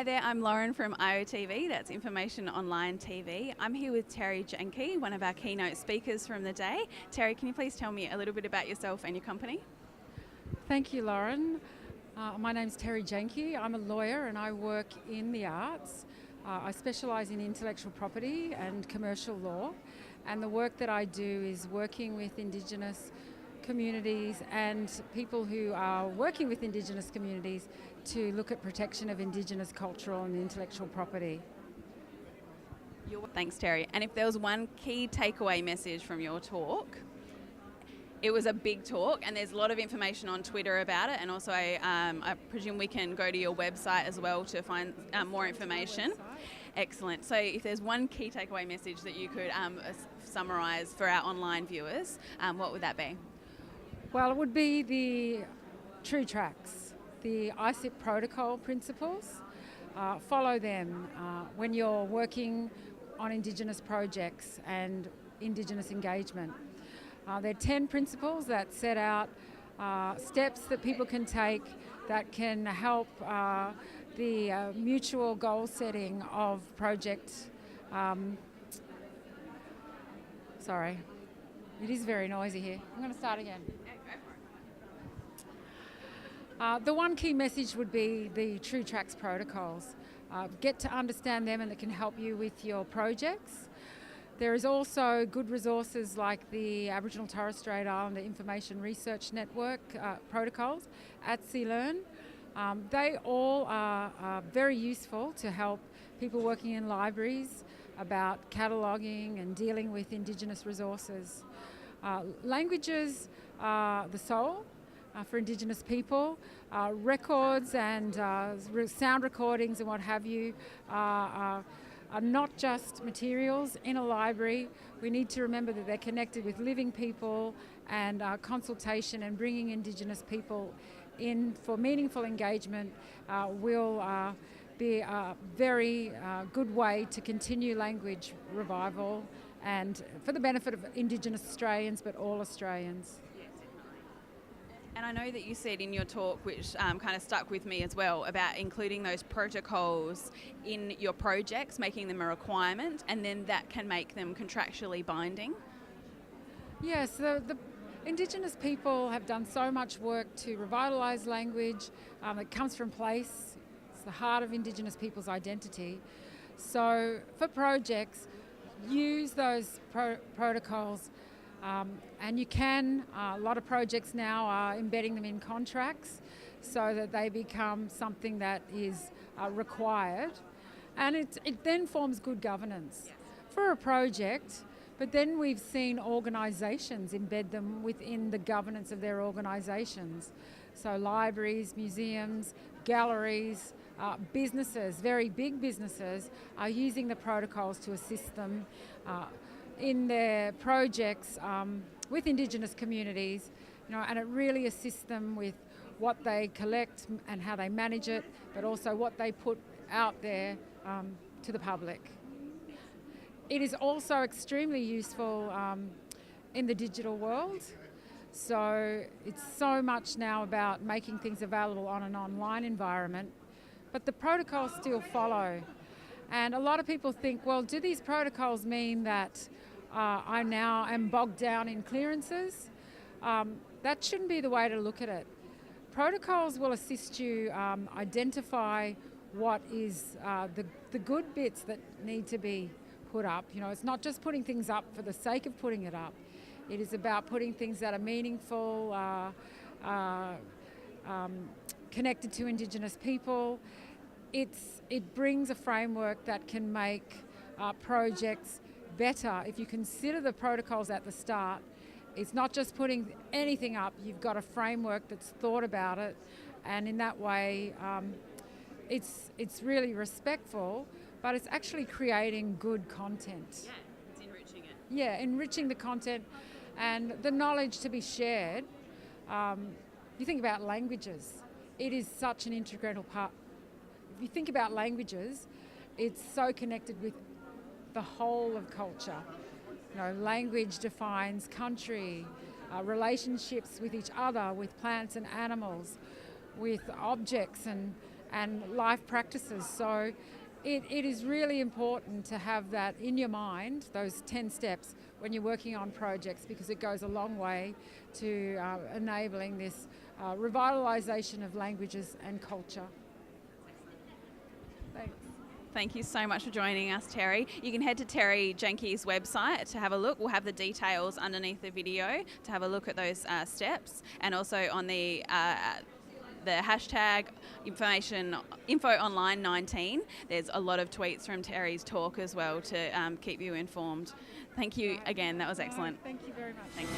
Hi there, I'm Lauren from IOTV, that's Information Online TV. I'm here with Terri Janke, one of our keynote speakers from the day. Terri, can you please tell me a little bit about yourself and your company? Thank you, Lauren. My name's Terri Janke. I'm a lawyer and I work in the arts. I specialise in intellectual property and commercial law, and the work that I do is working with Indigenous communities and people who are working with Indigenous communities to look at protection of Indigenous cultural and intellectual property. Thanks, Terri. And if there was one key takeaway message from your talk, it was a big talk, and there's a lot of information on Twitter about it, and also I presume we can go to your website as well to find more information. Excellent. So if there's one key takeaway message that you could summarise for our online viewers, what would that be? Well, it would be the true tracks, the ICIP protocol principles. Follow them when you're working on Indigenous projects and Indigenous engagement. There are 10 principles that set out steps that people can take that can help the mutual goal setting of project. Sorry, it is very noisy here. I'm going to start again. The one key message would be the True Tracks protocols. Get to understand them, and it can help you with your projects. There is also good resources like the Aboriginal Torres Strait Islander Information Research Network protocols at CLearn. They all are very useful to help people working in libraries about cataloguing and dealing with Indigenous resources. Languages are the soul for Indigenous people. Records and sound recordings and what have you are not just materials in a library. We need to remember that they're connected with living people, and consultation and bringing Indigenous people in for meaningful engagement will be a very good way to continue language revival and for the benefit of Indigenous Australians, but all Australians. And I know that you said in your talk, which kind of stuck with me as well, about including those protocols in your projects, making them a requirement, and then that can make them contractually binding. Yes, the Indigenous people have done so much work to revitalise language. It comes from place. It's the heart of Indigenous people's identity. So for projects, use those protocols. And you can, a lot of projects now are embedding them in contracts so that they become something that is required. And it then forms good governance for a project, but then we've seen organisations embed them within the governance of their organisations. So libraries, museums, galleries, businesses, very big businesses are using the protocols to assist them in their projects with Indigenous communities, and it really assists them with what they collect and how they manage it, but also what they put out there to the public. It is also extremely useful in the digital world. So it's so much now about making things available on an online environment, but the protocols still follow. And a lot of people think, well, do these protocols mean that I now am bogged down in clearances? That shouldn't be the way to look at it. Protocols will assist you identify what is the good bits that need to be put up. It's not just putting things up for the sake of putting it up. It is about putting things that are meaningful, connected to Indigenous people. It brings a framework that can make projects better. If you consider the protocols at the start, it's not just putting anything up. You've got a framework that's thought about it, and in that way it's really respectful, but it's actually creating good content. Yeah, it's enriching it. Yeah, enriching the content and the knowledge to be shared. You think about languages. It is such an integral part. If you think about languages, it's so connected with the whole of culture. Language defines country, relationships with each other, with plants and animals, with objects and life practices. So it is really important to have that in your mind, those 10 steps, when you're working on projects, because it goes a long way to enabling this revitalisation of languages and culture. Thanks. Thank you so much for joining us, Terri. You can head to Terri Janke's website to have a look. We'll have the details underneath the video to have a look at those steps, and also on the hashtag InfoOnline19. There's a lot of tweets from Terri's talk as well to keep you informed. Thank you again. That was excellent. Thank you very much. Thank you.